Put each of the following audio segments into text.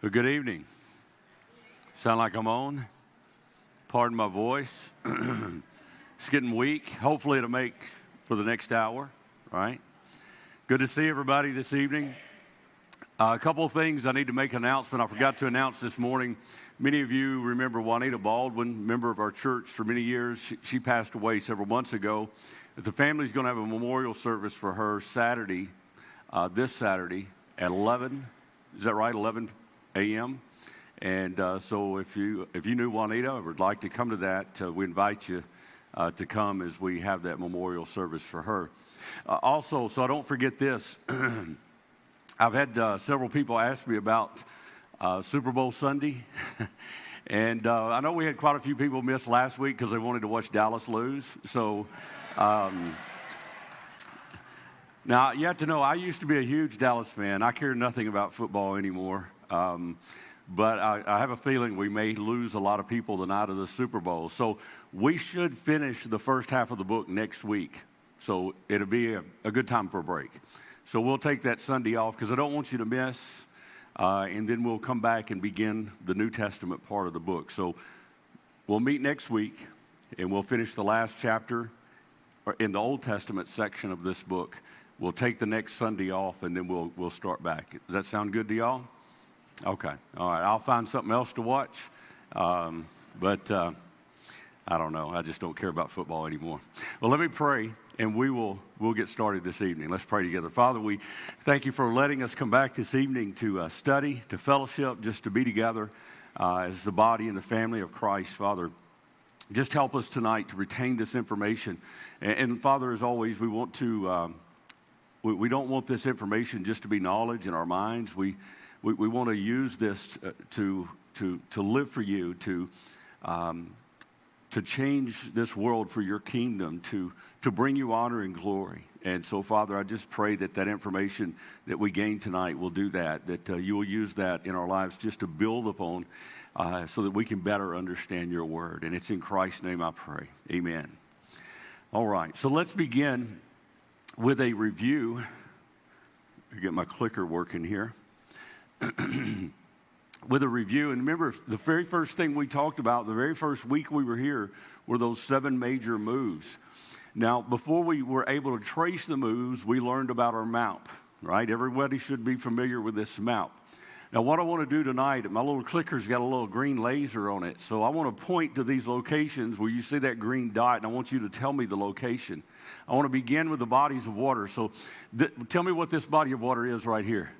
Well, good evening. Sound like I'm on? Pardon my voice. It's getting weak. Hopefully it'll make for the next hour, right? Good to see everybody this evening. A couple of things I need to make an announcement. I forgot to announce this morning. Many of you remember Juanita Baldwin, member of our church for many years. She passed away several months ago. The family's going to have a memorial service for her Saturday, this Saturday at 11. Is that right? 11 a.m. And so if you knew Juanita or would like to come to that, we invite you to come as we have that memorial service for her. Also, so I don't forget this, I've had several people ask me about Super Bowl Sunday. And I know we had quite a few people miss last week because they wanted to watch Dallas lose. So now you have to know, I used to be a huge Dallas fan. I care nothing about football anymore. But I have a feeling we may lose a lot of people the night of the Super Bowl. So we should finish the first half of the book next week. So it'll be a good time for a break. So we'll take that Sunday off because I don't want you to miss. And then we'll come back and begin the New Testament part of the book. So we'll meet next week and we'll finish the last chapter in the Old Testament section of this book. We'll take the next Sunday off and then we'll start back. Does that sound good to y'all? Okay. All right. I'll find something else to watch. But I don't know. I just don't care about football anymore. Well, let me pray, and we'll get started this evening. Let's pray together. Father, we thank you for letting us come back this evening to study, to fellowship, just to be together as the body and the family of Christ. Father, just help us tonight to retain this information. And Father, as always, we want to. We don't want this information just to be knowledge in our minds. We want to use this to live for you, to change this world for your kingdom, to bring you honor and glory. And so, Father, I just pray that information that we gain tonight will do that you will use that in our lives just to build upon so that we can better understand your word. And it's in Christ's name I pray. Amen. All right, so let's begin with a review. Let me get my clicker working here. With a review, and remember the very first thing we talked about, the very first week we were here, were those 7 major moves. Now, before we were able to trace the moves, we learned about our map, right? Everybody should be familiar with this map. Now, what I want to do tonight, my little clicker's got a little green laser on it, so I want to point to these locations where you see that green dot, and I want you to tell me the location. I want to begin with the bodies of water. So tell me what this body of water is right here.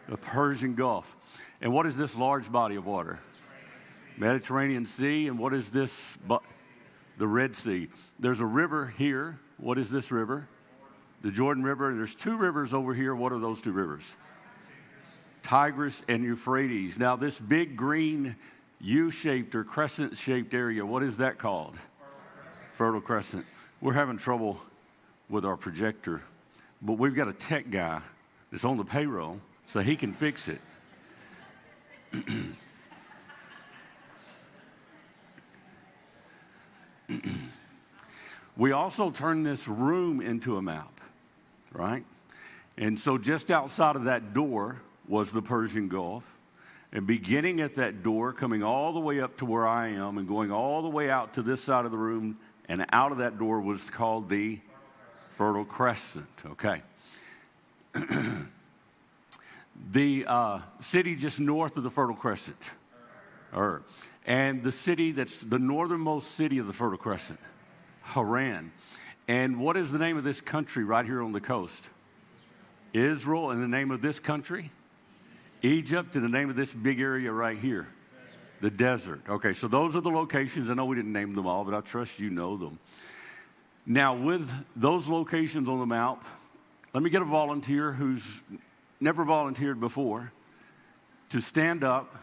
The Persian Gulf. And what is this large body of water? Mediterranean Sea. And what is this? The Red Sea. There's a river here. What is this river? The Jordan River. And there's 2 rivers over here. What are those 2 rivers? Tigris and Euphrates. Now this big green U-shaped or crescent-shaped area, what is that called? Fertile Crescent. We're having trouble with our projector, but we've got a tech guy that's on the payroll, so he can fix it. We also turned this room into a map, right? And so just outside of that door was the Persian Gulf. And beginning at that door, coming all the way up to where I am and going all the way out to this side of the room and out of that door was called the Fertile Crescent, okay? The city just north of the Fertile Crescent, and the city that's the northernmost city of the Fertile Crescent, Haran. And what is the name of this country right here on the coast? Israel. And the name of this country? Egypt. And the name of this big area right here? The desert. Okay, so those are the locations. I know we didn't name them all, but I trust you know them. Now, with those locations on the map, let me get a volunteer who's never volunteered before to stand up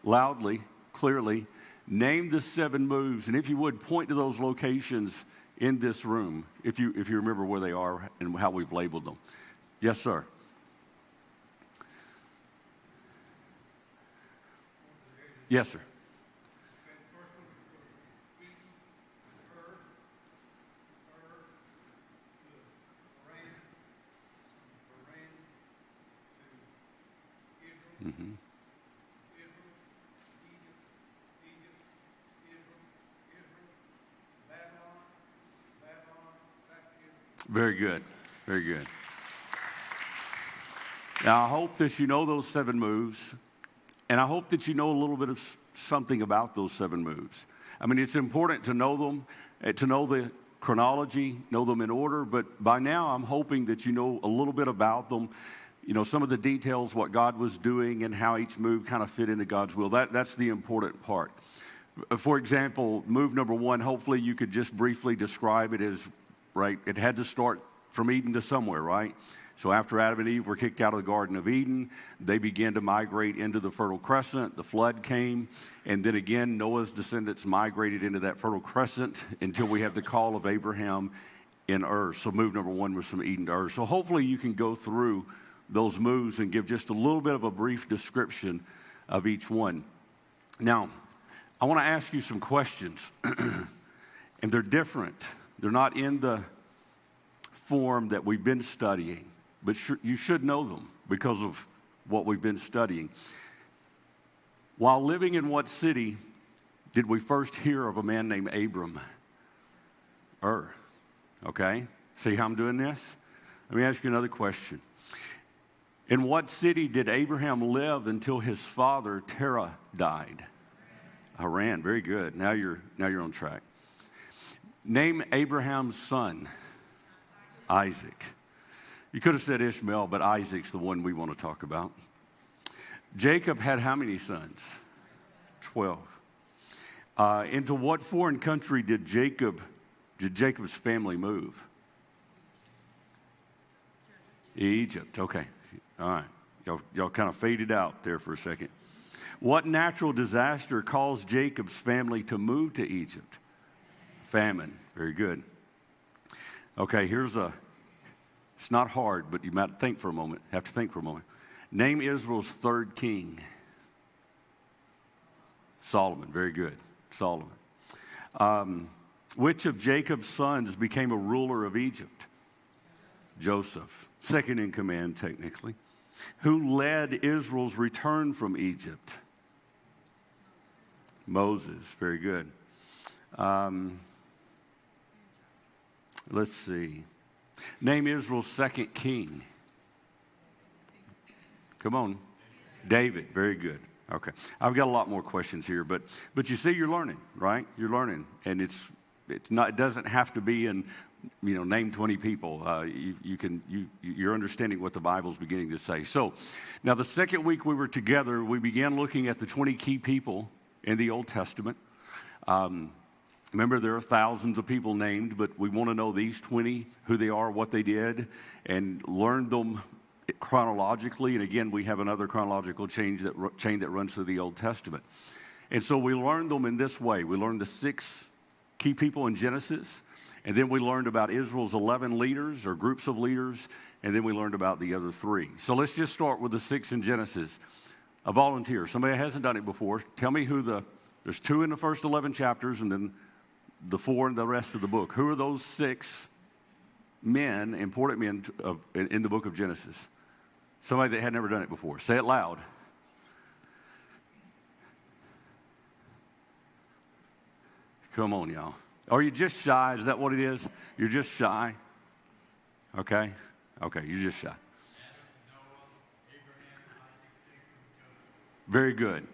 loudly, clearly, name the 7 moves, and if you would, point to those locations in this room, if you remember where they are and how we've labeled them. Yes, sir. Yes, sir. Mm-hmm. Very good. Very good. Now, I hope that you know those 7 moves, and I hope that you know a little bit of something about those 7 moves. I mean, it's important to know them, to know the chronology, know them in order, but by now I'm hoping that you know a little bit about them, you know, some of the details, what God was doing and how each move kind of fit into God's will. That's the important part. For example, move number 1, hopefully you could just briefly describe it as, right, it had to start from Eden to somewhere, right? So after Adam and Eve were kicked out of the Garden of Eden, they began to migrate into the Fertile Crescent. The flood came, and then again, Noah's descendants migrated into that Fertile Crescent until we have the call of Abraham in Ur. So move number 1 was from Eden to Ur. So hopefully you can go through those moves and give just a little bit of a brief description of each one. Now, I want to ask you some questions, and they're different. They're not in the form that we've been studying, but you should know them because of what we've been studying. While living in what city did we first hear of a man named Abram? Ur. Okay? See how I'm doing this? Let me ask you another question. In what city did Abraham live until his father Terah died? Haran. Very good. Now you're on track. Name Abraham's son. Isaac. You could have said Ishmael, but Isaac's the one we want to talk about. Jacob had how many sons? 12. Into what foreign country did Jacob's family move? Egypt. Okay. All right. Y'all kind of faded out there for a second. What natural disaster caused Jacob's family to move to Egypt? Famine. Very good. Okay, it's not hard, but you might have to think for a moment. Name Israel's 3rd king. Solomon. Very good. Solomon. Which of Jacob's sons became a ruler of Egypt? Joseph. Second in command, technically. Who led Israel's return from Egypt? Moses. Very good. Let's see. Name Israel's 2nd king. Come on. David. Very good. Okay. I've got a lot more questions here, but you see, you're learning, right? You're learning, and it doesn't have to be in, name 20 people. You're understanding what the Bible's beginning to say. So, now the second week we were together, we began looking at the 20 key people in the Old Testament. Remember, there are thousands of people named, but we want to know these 20, who they are, what they did, and learn them chronologically. And again, we have another chronological chain that runs through the Old Testament. And so we learned them in this way. We learned the 6 key people in Genesis, and then we learned about Israel's 11 leaders or groups of leaders, and then we learned about the other 3. So let's just start with the 6 in Genesis. A volunteer, somebody that hasn't done it before, tell me there's 2 in the first 11 chapters, and then the 4 in the rest of the book. Who are those 6 men, important men in the book of Genesis? Somebody that had never done it before. Say it loud. Come on, y'all. Are you just shy? Is that what it is? You're just shy? Okay. Okay, you're just shy. Very good.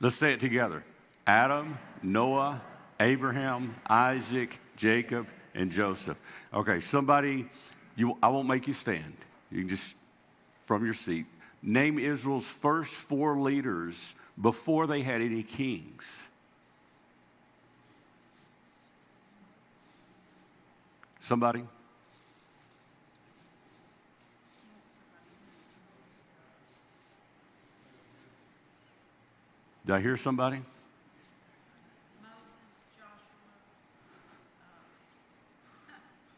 Let's say it together. Adam, Noah, Abraham, Isaac, Jacob, and Joseph. Okay, somebody, I won't make you stand. You can just, from your seat, name Israel's first 4 leaders before they had any kings. Somebody? Did I hear somebody?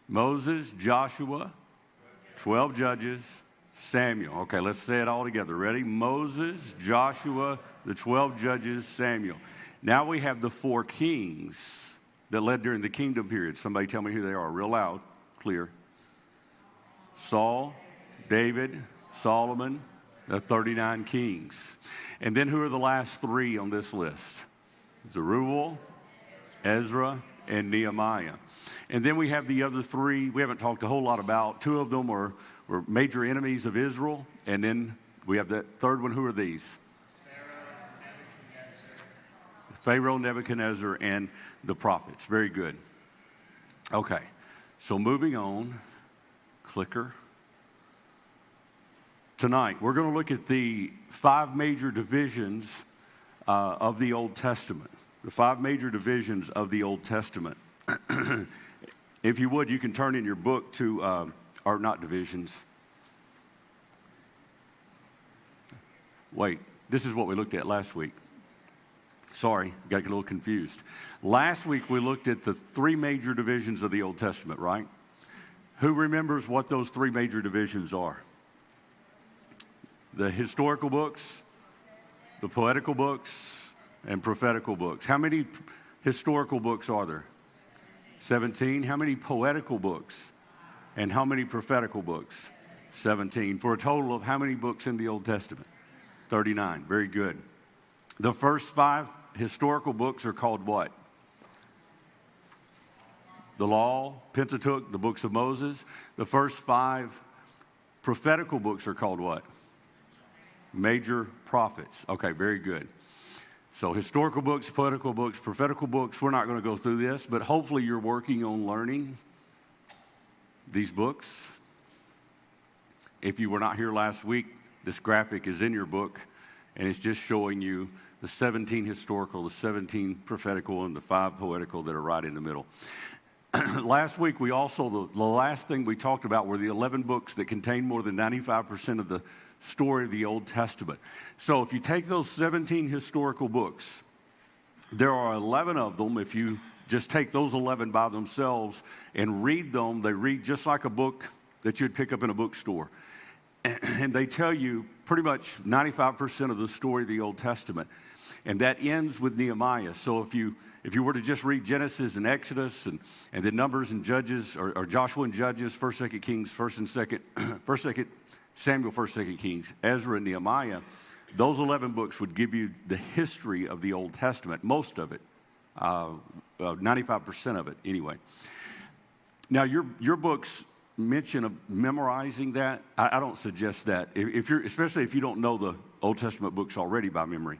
Moses, Joshua, 12 judges, Samuel. Okay, let's say it all together. Ready? Moses, Joshua, the 12 judges, Samuel. Now we have the 4 kings that led during the kingdom period. Somebody tell me who they are, real loud, clear. Saul, David, Solomon, the 39 kings. And then who are the last 3 on this list? Zerubbabel, Ezra, and Nehemiah. And then we have the other three we haven't talked a whole lot about. Two of them were major enemies of Israel. And then we have that third one. Who are these? Pharaoh, Nebuchadnezzar, and the prophets. Very good. Okay, so moving on. Clicker. Tonight, we're going to look at the 5 major divisions of the Old Testament. The 5 major divisions of the Old Testament. If you would, you can turn in your book to, or not divisions. Wait, this is what we looked at last week. Sorry, got a little confused. Last week we looked at the 3 major divisions of the Old Testament, right? Who remembers what those 3 major divisions are? The historical books, the poetical books, and prophetical books. How many historical books are there? 17. How many poetical books? And how many prophetical books? 17. For a total of how many books in the Old Testament? 39. Very good. The first 5 historical books are called what? The Law, Pentateuch, the books of Moses. The first 5 prophetical books are called what? Major prophets. Okay, very good. So historical books, poetical books, prophetical books, we're not going to go through this, but hopefully you're working on learning these books. If you were not here last week, this graphic is in your book, and it's just showing you the 17 historical, the 17 prophetical, and the 5 poetical that are right in the middle. Last week, we also, the last thing we talked about were the 11 books that contain more than 95% of the story of the Old Testament. So if you take those 17 historical books, there are 11 of them. If you just take those 11 by themselves and read them, they read just like a book that you'd pick up in a bookstore. And they tell you pretty much 95% of the story of the Old Testament. And that ends with Nehemiah. So if you were to just read Genesis and Exodus and then Numbers and Judges, or Joshua and Judges, 1st, 2nd Kings, 1st and 2nd, 1st, 2nd Samuel, 1st, 2nd Kings, Ezra and Nehemiah, those 11 books would give you the history of the Old Testament, most of it, 95% of it anyway. Now your books mention of memorizing that. I don't suggest that. Especially if you don't know the Old Testament books already by memory.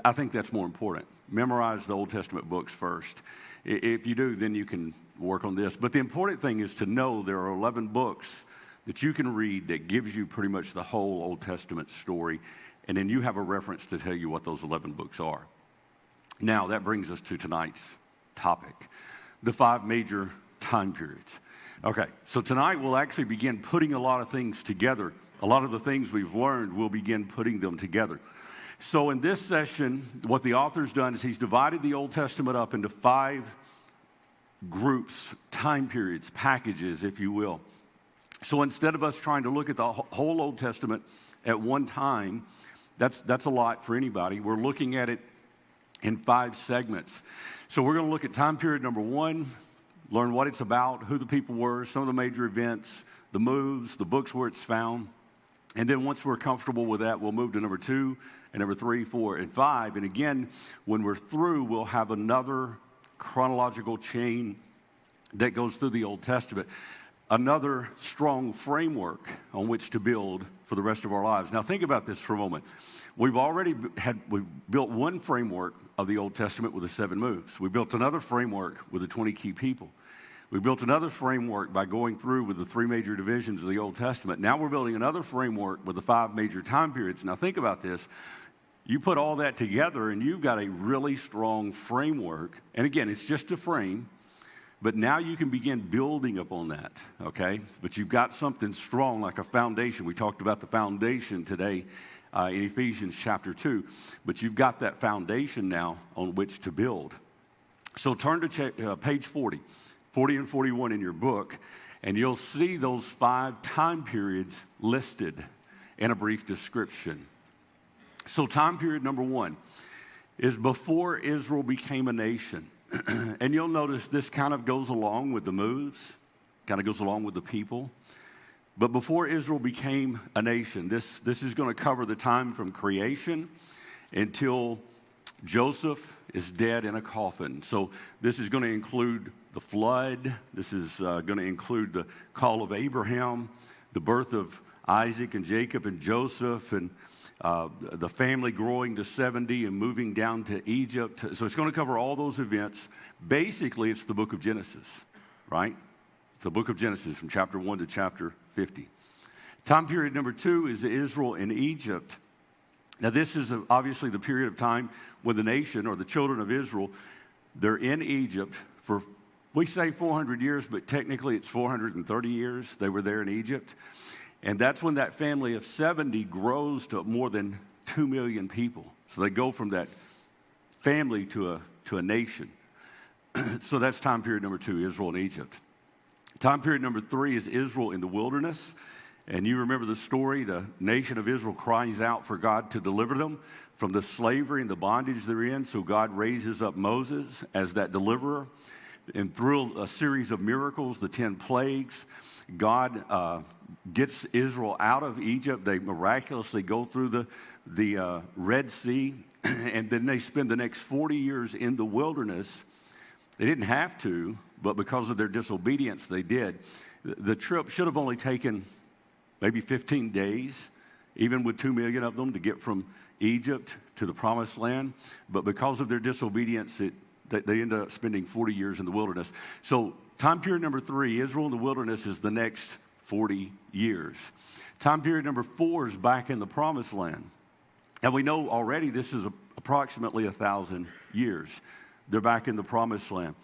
I think that's more important. Memorize the Old Testament books first. If you do, then you can work on this. But the important thing is to know there are 11 books that you can read that gives you pretty much the whole Old Testament story, and then you have a reference to tell you what those 11 books are. Now, that brings us to tonight's topic, the 5 major time periods. Okay, so tonight we'll actually begin putting a lot of things together. A lot of the things we've learned, we'll begin putting them together. So in this session, what the author's done is he's divided the Old Testament up into 5 groups, time periods, packages, if you will. So instead of us trying to look at the whole Old Testament at one time, that's a lot for anybody. We're looking at it in 5 segments. So we're going to look at time period number 1, learn what it's about, who the people were, some of the major events, the moves, the books where it's found. And then once we're comfortable with that, we'll move to number 2 and number 3, 4, and 5. And again, when we're through, we'll have another chronological chain that goes through the Old Testament. Another strong framework on which to build for the rest of our lives. Now think about this for a moment. We've built one framework of the Old Testament with the 7 moves. We built another framework with the 20 key people. We built another framework by going through with the 3 major divisions of the Old Testament. Now we're building another framework with the 5 major time periods. Now think about this. You put all that together and you've got a really strong framework. And again, it's just a frame. But now you can begin building upon that, okay? But you've got something strong like a foundation. We talked about the foundation today in Ephesians chapter 2. But you've got that foundation now on which to build. So turn to page 40 and 41 in your book, and you'll see those 5 time periods listed in a brief description. So time period number 1 is before Israel became a nation. And you'll notice this kind of goes along with the moves, kind of goes along with the people. But before Israel became a nation, this is going to cover the time from creation until Joseph is dead in a coffin. So this is going to include the flood. This is going to include the call of Abraham, the birth of Isaac and Jacob and Joseph, and the family growing to 70 and moving down to Egypt. So it's going to cover all those events. Basically, it's the book of Genesis, right? It's the book of Genesis from chapter 1 to chapter 50. Time period number 2 is Israel in Egypt. Now, this is obviously the period of time when the nation, or the children of Israel, they're in Egypt for, we say 400 years, but technically it's 430 years they were there in Egypt. And that's when that family of 70 grows to more than 2 million people. So they go from that family to a nation. So that's time period number 2, Israel in Egypt. Time period number 3 is Israel in the wilderness. And you remember the story, the nation of Israel cries out for God to deliver them from the slavery and the bondage they're in. So God raises up Moses as that deliverer. And through a series of miracles, the 10 plagues, God gets Israel out of Egypt. They miraculously go through the Red Sea, and then they spend the next 40 years in the wilderness. They didn't have to, but because of their disobedience, they did. The trip should have only taken maybe 15 days, even with 2 million of them, to get from Egypt to the Promised Land. But because of their disobedience, they ended up spending 40 years in the wilderness. So time period number 3, Israel in the wilderness, is the next 40 years. Time period number 4 is back in the Promised Land. And we know already this is approximately 1,000 years. They're back in the Promised Land.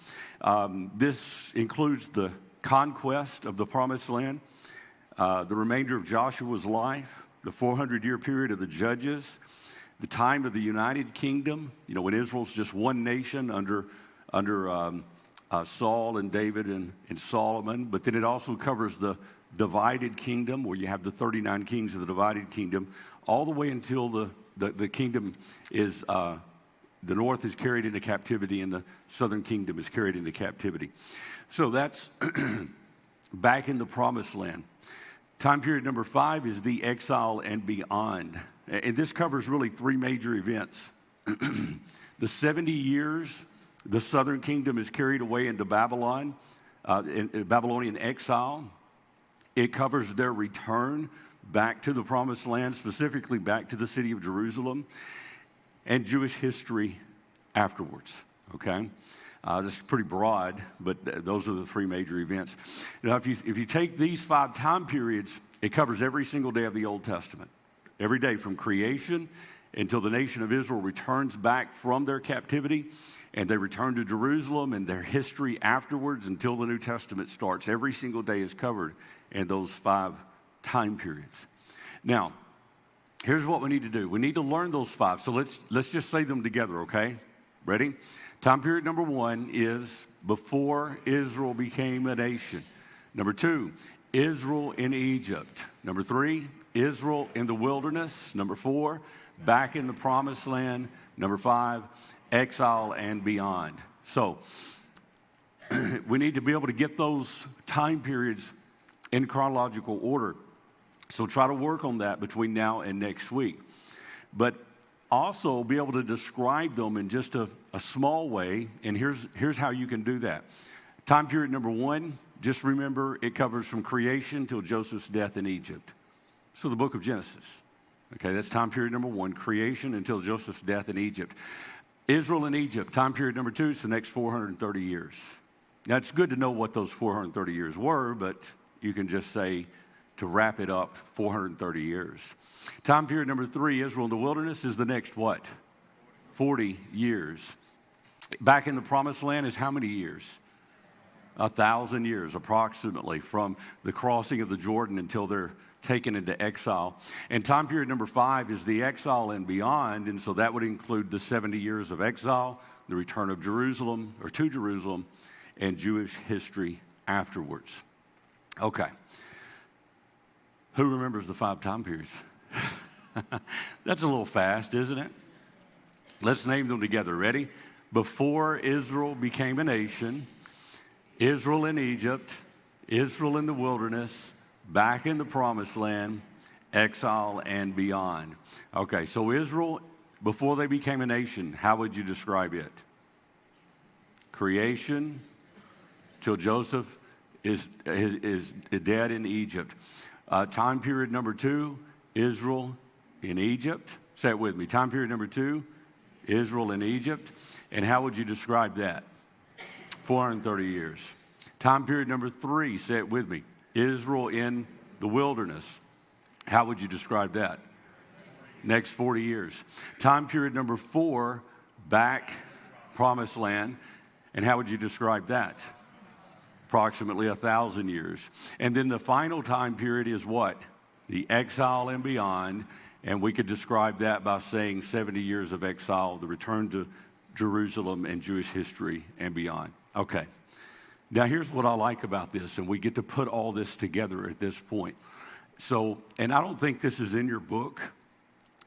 This includes the conquest of the Promised Land, the remainder of Joshua's life, the 400-year period of the Judges, the time of the United Kingdom, when Israel's just one nation under Saul and David and Solomon. But then it also covers the divided kingdom, where you have the 39 kings of the divided kingdom, all the way until the kingdom is, the north is carried into captivity and the southern kingdom is carried into captivity. So that's back in the Promised Land. Time period number 5 is the exile and beyond. And this covers really 3 major events. The 70 years, the southern kingdom is carried away into Babylon, in Babylonian exile. It covers their return back to the Promised Land, specifically back to the city of Jerusalem, and Jewish history afterwards, okay? This is pretty broad, but those are the 3 major events. Now, if you take these 5 time periods, it covers every single day of the Old Testament. Every day from creation until the nation of Israel returns back from their captivity, and they return to Jerusalem, and their history afterwards until the New Testament starts. Every single day is covered in those 5 time periods. Now, here's what we need to do. We need to learn those 5. So let's just say them together, okay? Ready? Time period number 1 is before Israel became a nation. Number 2, Israel in Egypt. Number 3, Israel in the wilderness. Number 4, back in the Promised Land. Number 5, exile and beyond. So we need to be able to get those time periods in chronological order. So try to work on that between now and next week. But also be able to describe them in just a small way, and here's how you can do that. Time period number 1, just remember it covers from creation till Joseph's death in Egypt. So the book of Genesis. Okay, that's time period number 1, creation until Joseph's death in Egypt. Israel in Egypt, time period number 2, it's the next 430 years. Now, it's good to know what those 430 years were, but you can just say, to wrap it up, 430 years. Time period number 3, Israel in the wilderness, is the next what? 40 years. Back in the Promised Land is how many years? 1,000 years, approximately, from the crossing of the Jordan until they're taken into exile. And time period number 5 is the exile and beyond, and so that would include the 70 years of exile, the return of Jerusalem, or to Jerusalem, and Jewish history afterwards. Okay. Who remembers the 5 time periods? That's a little fast, isn't it? Let's name them together. Ready? Before Israel became a nation, Israel in Egypt, Israel in the wilderness, back in the Promised Land, exile and beyond. Okay, so Israel before they became a nation, how would you describe it? Creation till Joseph is dead in Egypt. Time period number 2, Israel in Egypt. Say it with me. Time period number 2, Israel in Egypt. And how would you describe that? 430 years. Time period number 3, say it with me. Israel in the wilderness. How would you describe that? Next 40 years. Time period number 4, back, promised land. And how would you describe that? Approximately 1,000 years. And then the final time period is what? The exile and beyond. And we could describe that by saying 70 years of exile, the return to Jerusalem and Jewish history and beyond. Okay. Now here's what I like about this, and we get to put all this together at this point. So, and I don't think this is in your book,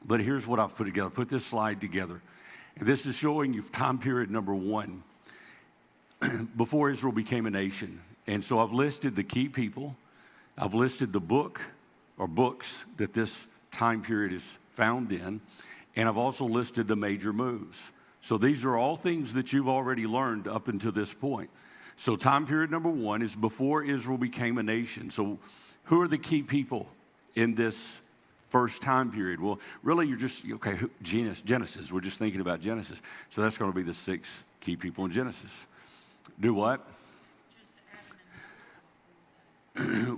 but here's what I've put together. Put this slide together. And this is showing you time period number 1, before Israel became a nation. And so I've listed the key people. I've listed the book or books that this time period is found in. And I've also listed the major moves. So these are all things that you've already learned up until this point. So time period number 1 is before Israel became a nation. So who are the key people in this first time period? Well, really you're just, okay, Genesis. We're just thinking about Genesis. So that's going to be the 6 key people in Genesis. Do what?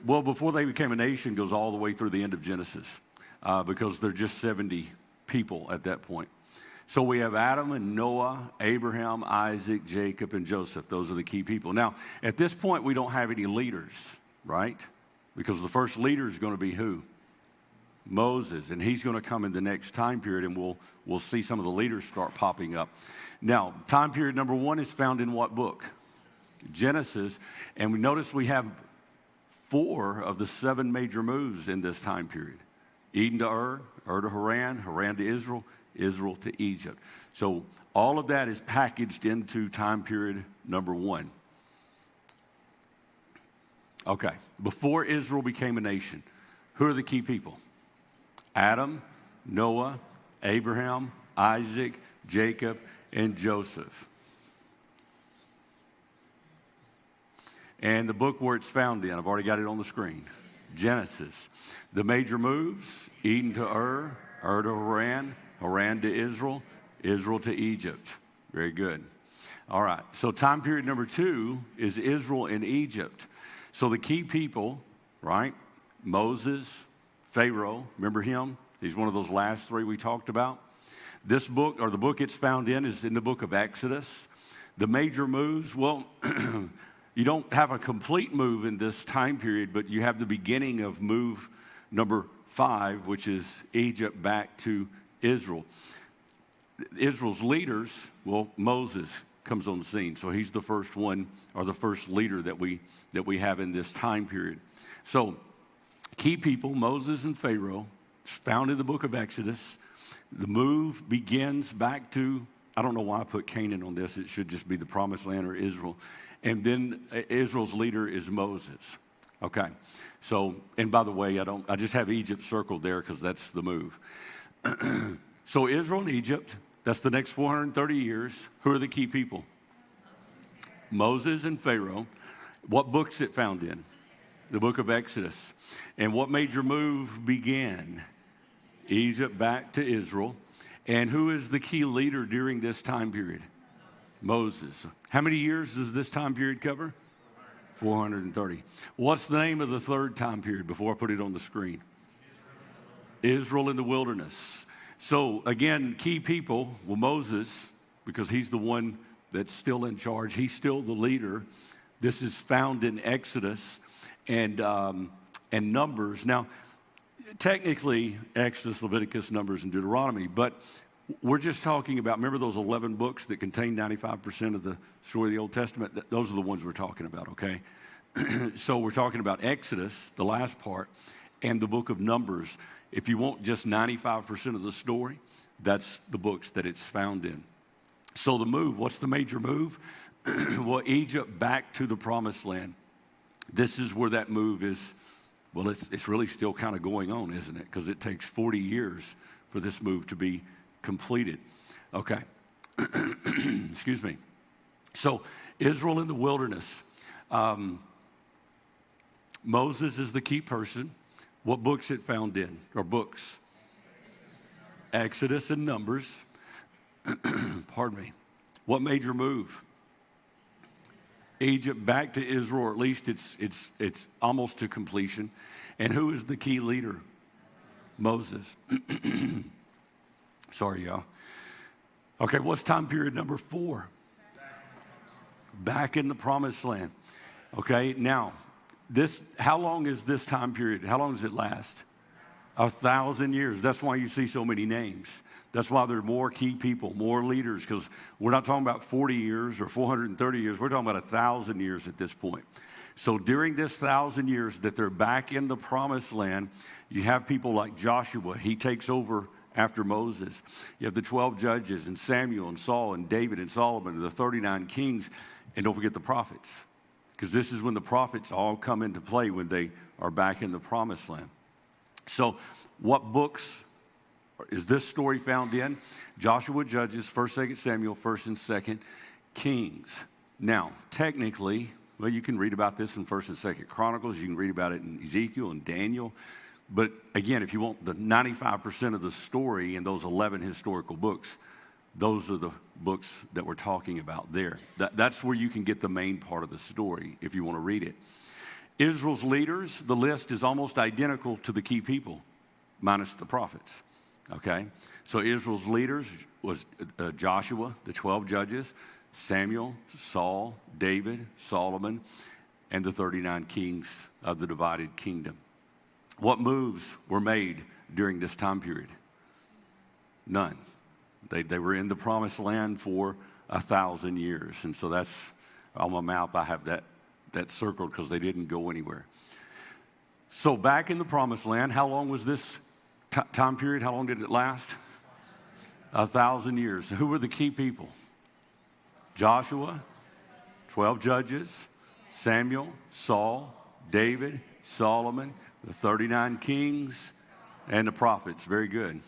Well, before they became a nation goes all the way through the end of Genesis because they're just 70 people at that point. So we have Adam and Noah, Abraham, Isaac, Jacob, and Joseph. Those are the key people. Now, at this point, we don't have any leaders, right? Because the first leader is going to be who? Moses, and he's going to come in the next time period, and we'll see some of the leaders start popping up. Now, time period number 1 is found in what book? Genesis, and we notice we have 4 of the 7 major moves in this time period. Eden to Ur, Ur to Haran, Haran to Israel, Israel to Egypt. So all of that is packaged into time period number 1. Okay, before Israel became a nation, who are the key people? Adam, Noah, Abraham, Isaac, Jacob, and Joseph. And the book where it's found in, I've already got it on the screen. Genesis. The major moves, Eden to Ur, Ur to Haran, Haran to Israel, Israel to Egypt. Very good. All right, so time period number 2 is Israel in Egypt. So the key people, right? Moses, Pharaoh, remember him? He's one of those last 3 we talked about. This book, or the book it's found in, is in the book of Exodus. The major moves, well, you don't have a complete move in this time period, but you have the beginning of move number 5, which is Egypt back to Israel. Israel's leaders, well, Moses comes on the scene. So he's the first one, or the first leader that we have in this time period. So key people, Moses and Pharaoh, found in the book of Exodus. The move begins back to, I don't know why I put Canaan on this. It should just be the promised land or Israel. And then Israel's leader is Moses. Okay. So, and by the way, I just have Egypt circled there because that's the move. So Israel and Egypt, that's the next 430 years. Who are the key people? Moses and Pharaoh. What book's it found in? The book of Exodus. And what major move began? Egypt back to Israel. And who is the key leader during this time period? Moses. How many years does this time period cover? 430. What's the name of the third time period before I put it on the screen? Israel in the wilderness. So again, key people, well, Moses, because he's the one that's still in charge. He's still the leader. This is found in Exodus and Numbers. Now, technically, Exodus, Leviticus, Numbers, and Deuteronomy, but we're just talking about, remember those 11 books that contain 95% of the story of the Old Testament? Those are the ones we're talking about, okay? So we're talking about Exodus, the last part, and the book of Numbers. If you want just 95% of the story, that's the books that it's found in. So the move, what's the major move? Well, Egypt back to the promised land. This is where that move is, well, it's really still kind of going on, isn't it? Because it takes 40 years for this move to be completed. Okay. Excuse me. So Israel in the wilderness. Moses is the key person. What books it found in, or books? Exodus and Numbers. Pardon me. What major move? Egypt back to Israel, or at least it's almost to completion. And who is the key leader? Moses. Sorry, y'all. Okay, what's time period number 4? Back in the promised land. Okay, now, how long is this time period? How long does it last? 1,000 years. That's why you see so many names. That's why there are more key people, more leaders, because we're not talking about 40 years or 430 years. We're talking about 1,000 years at this point. So during this 1,000 years that they're back in the promised land, you have people like Joshua. He takes over after Moses. You have the 12 judges and Samuel and Saul and David and Solomon and the 39 kings. And don't forget the prophets, because this is when the prophets all come into play when they are back in the promised land. So what books is this story found in? Joshua, Judges, 1st, 2nd Samuel, 1st and 2nd Kings. Now, technically, well, you can read about this in 1st and 2nd Chronicles. You can read about it in Ezekiel and Daniel. But again, if you want the 95% of the story in those 11 historical books, those are the books that we're talking about there. That's where you can get the main part of the story if you want to read it. Israel's leaders, the list is almost identical to the key people, minus the prophets. Okay? So Israel's leaders was Joshua, the 12 judges, Samuel, Saul, David, Solomon, and the 39 kings of the divided kingdom. What moves were made during this time period? None. They were in the promised land for 1,000 years. And so that's on my map. I have that circled because they didn't go anywhere. So back in the promised land, how long was this time period? How long did it last? 1,000 years. Who were the key people? Joshua, 12 judges, Samuel, Saul, David, Solomon, the 39 kings, and the prophets. Very good.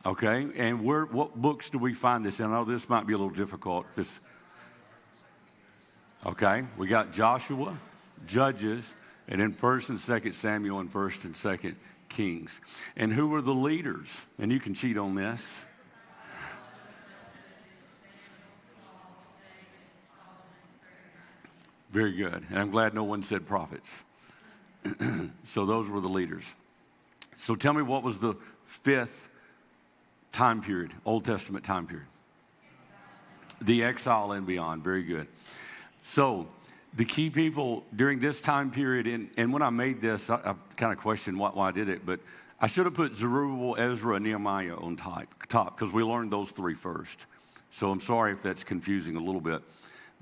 Okay, and what books do we find this in? I know this might be a little difficult. Okay, we got Joshua, Judges, and then 1st and 2nd Samuel and 1st and 2nd Kings. And who were the leaders? And you can cheat on this. Very good. And I'm glad no one said prophets. So those were the leaders. So tell me, what was the 5th time period, Old Testament time period? The exile and beyond. Very good. So the key people during this time period, and when I made this, I kind of questioned why I did it, but I should have put Zerubbabel, Ezra, and Nehemiah on top because we learned those 3 first. So I'm sorry if that's confusing a little bit.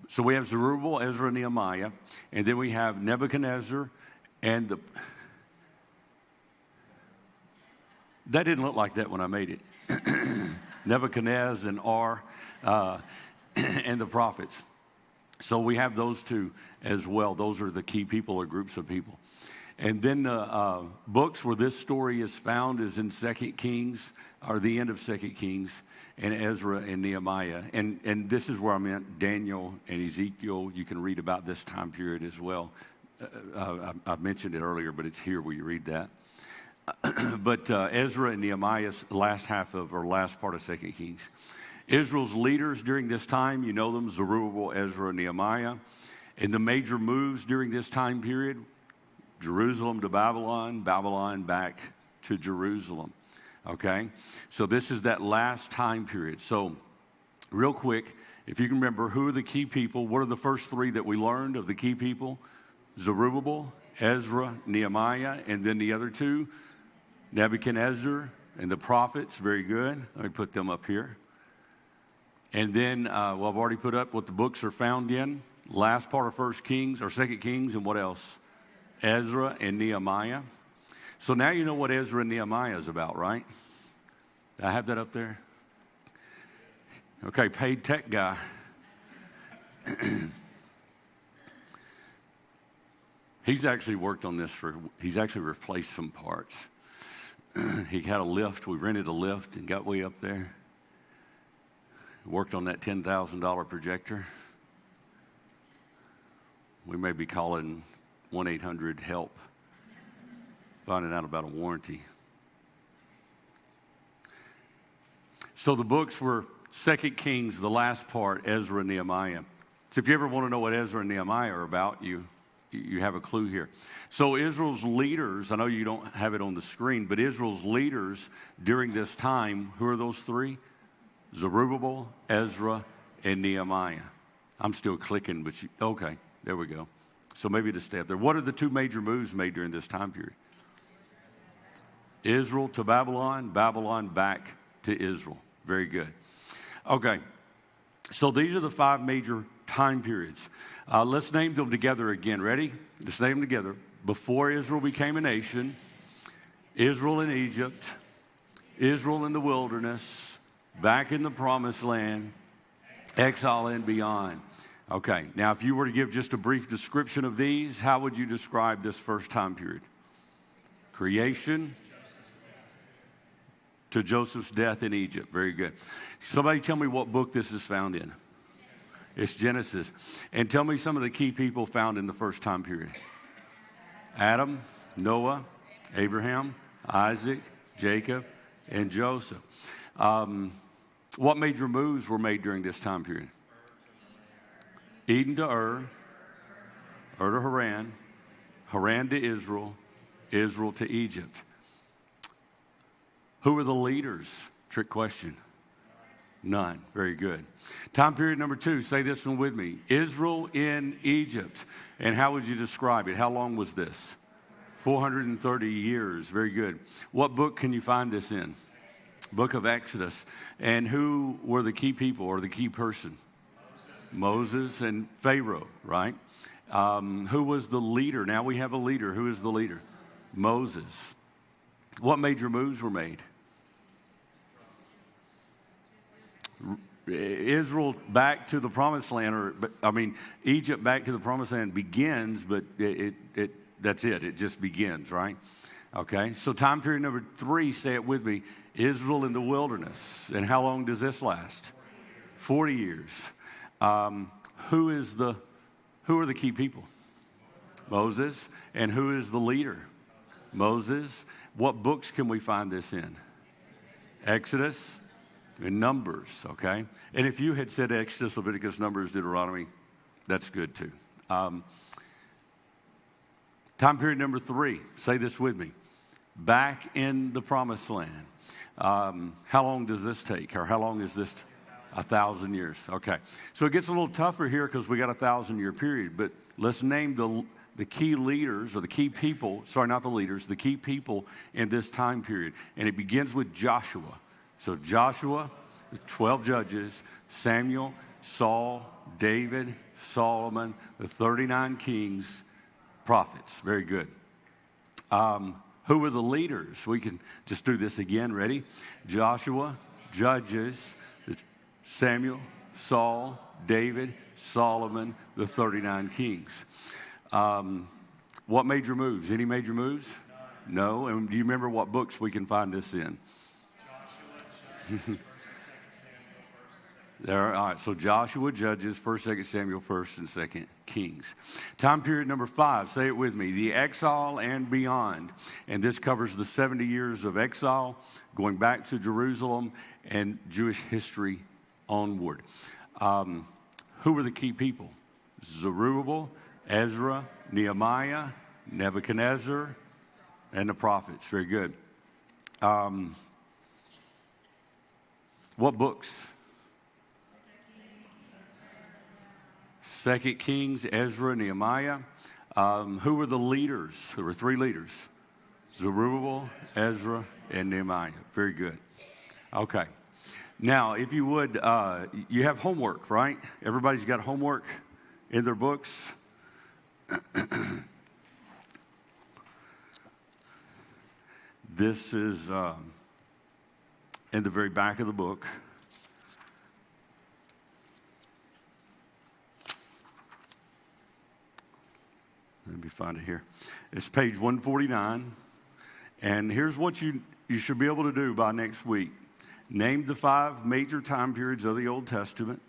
So we have Zerubbabel, Ezra, Nehemiah, and then we have Nebuchadnezzar and that didn't look like that when I made it. Nebuchadnezzar and and the prophets. So we have those 2 as well. Those are the key people or groups of people. And then the books where this story is found is in 2nd Kings, or the end of 2nd Kings, and Ezra and Nehemiah. And this is where I meant Daniel and Ezekiel. You can read about this time period as well. I mentioned it earlier, but it's here where you read that. But Ezra and Nehemiah's last part of 2nd Kings. Israel's leaders during this time, you know them, Zerubbabel, Ezra, and Nehemiah. And the major moves during this time period, Jerusalem to Babylon, Babylon back to Jerusalem. Okay? So this is that last time period. So real quick, if you can remember, who are the key people? What are the first 3 that we learned of the key people? Zerubbabel, Ezra, Nehemiah, and then the other 2, Nebuchadnezzar and the prophets. Very good. Let me put them up here. And then, I've already put up what the books are found in. Last part of 1st Kings or 2nd Kings, and what else? Ezra and Nehemiah. So now you know what Ezra and Nehemiah is about, right? Did I have that up there? Okay, paid tech guy. He's actually worked on this he's actually replaced some parts. he had a lift. We rented a lift and got way up there. Worked on that $10,000 projector. We may be calling 1-800-HELP, finding out about a warranty. So the books were 2 Kings, the last part, Ezra and Nehemiah. So if you ever want to know what Ezra and Nehemiah are about, you have a clue here. So Israel's leaders, I know you don't have it on the screen, but Israel's leaders during this time, who are those three? Zerubbabel, Ezra, and Nehemiah. I'm still clicking, but okay, there we go. So maybe to stay up there. What are the two major moves made during this time period? Israel to Babylon, Babylon back to Israel. Very good. Okay, so these are the 5 major time periods. Let's name them together again. Ready? Let's name them together. Before Israel became a nation, Israel in Egypt, Israel in the wilderness, back in the promised land, exile and beyond. Okay, now if you were to give just a brief description of these, how would you describe this first time period? Creation to Joseph's death in Egypt. Very good. Somebody tell me what book this is found in. It's Genesis. And tell me some of the key people found in the first time period. Adam, Noah, Abraham, Isaac, Jacob, and Joseph. What major moves were made during this time period? Eden to Ur, Ur to Haran, Haran to Israel, Israel to Egypt. Who were the leaders? Trick question. None. Very good. Time period number 2. Say this one with me. Israel in Egypt. And how would you describe it? How long was this? 430 years. Very good. What book can you find this in? Book of Exodus. And who were the key people or the key person? Moses and Pharaoh, right? Who was the leader? Now we have a leader. Who is the leader? Moses. What major moves were made? Israel back to the promised land, Egypt back to the promised land begins, but that's it. It just begins, right? Okay, so time period number 3, say it with me, Israel in the wilderness. And how long does this last? 40 years. Who are the key people? Moses. And who is the leader? Moses. What books can we find this in? Exodus and Numbers, okay? And if you had said Exodus, Leviticus, Numbers, Deuteronomy, that's good too. Time period number 3, say this with me. Back in the promised land. How long does this take? Or how long is this? 1,000 years, okay. So it gets a little tougher here because we got a 1,000-year period, but let's name the key leaders or the key people, sorry, not the leaders, the key people in this time period. And it begins with Joshua. So Joshua, the 12 judges, Samuel, Saul, David, Solomon, the 39 kings, prophets. Very good. Who were the leaders? We can just do this again. Ready? Joshua, Judges, Samuel, Saul, David, Solomon, the 39 kings. What major moves? Any major moves? No. And do you remember what books we can find this in? There, all right, so Joshua, Judges, 1st, 2nd Samuel, 1st and 2nd Kings. Time period number 5, say it with me, the exile and beyond. And this covers the 70 years of exile, going back to Jerusalem, and Jewish history onward. Who were the key people? Zerubbabel, Ezra, Nehemiah, Nebuchadnezzar, and the prophets. Very good. What books? 2 Kings, Ezra, Nehemiah. Who were the leaders? There were 3 leaders. Zerubbabel, Ezra, and Nehemiah. Very good. Okay. Now, if you would, you have homework, right? Everybody's got homework in their books. This is in the very back of the book. Let me find it here. It's page 149. And here's what you you should be able to do by next week. Name the 5 major time periods of the Old Testament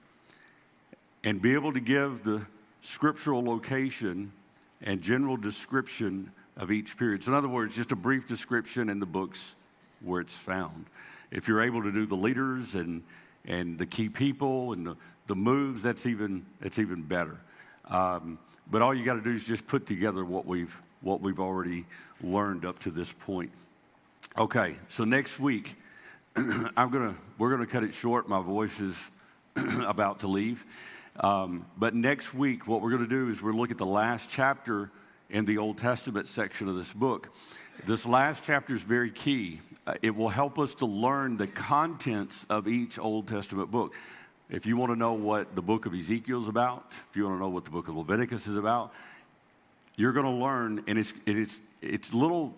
and be able to give the scriptural location and general description of each period. So in other words, just a brief description in the books where it's found. If you're able to do the leaders and the key people and the moves, that's even better. But all you got to do is just put together what we've already learned up to this point. Okay, so next week we're gonna cut it short. My voice is about to leave. But next week, what we're going to do is we're look at the last chapter in the Old Testament section of this book. This last chapter is very key. It will help us to learn the contents of each Old Testament book. If you want to know what the book of Ezekiel is about, if you want to know what the book of Leviticus is about, you're going to learn, and it's little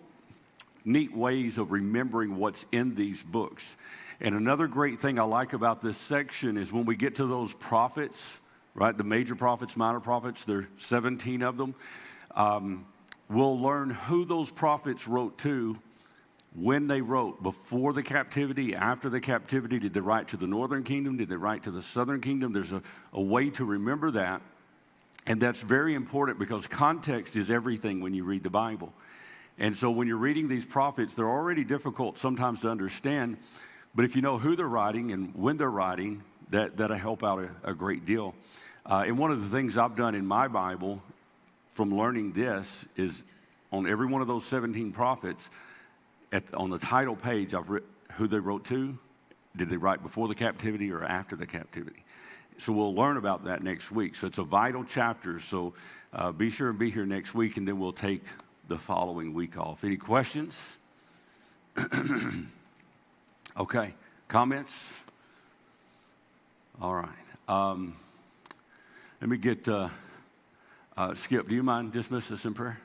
neat ways of remembering what's in these books. And another great thing I like about this section is when we get to those prophets, right, the major prophets, minor prophets, there are 17 of them, we'll learn who those prophets wrote to, when they wrote, before the captivity, after the captivity. Did they write to the northern kingdom? Did they write to the southern kingdom? There's a way to remember that. And that's very important because context is everything when you read the Bible. And so when you're reading these prophets, they're already difficult sometimes to understand. But if you know who they're writing and when they're writing, that'll help out a great deal. And one of the things I've done in my Bible from learning this is on every one of those 17 prophets, on the title page, I've written who they wrote to. Did they write before the captivity or after the captivity? So we'll learn about that next week. So it's a vital chapter. So be sure and be here next week, and then we'll take the following week off. Any questions? Okay. Comments? All right. Let me get Skip. Do you mind dismiss us in prayer?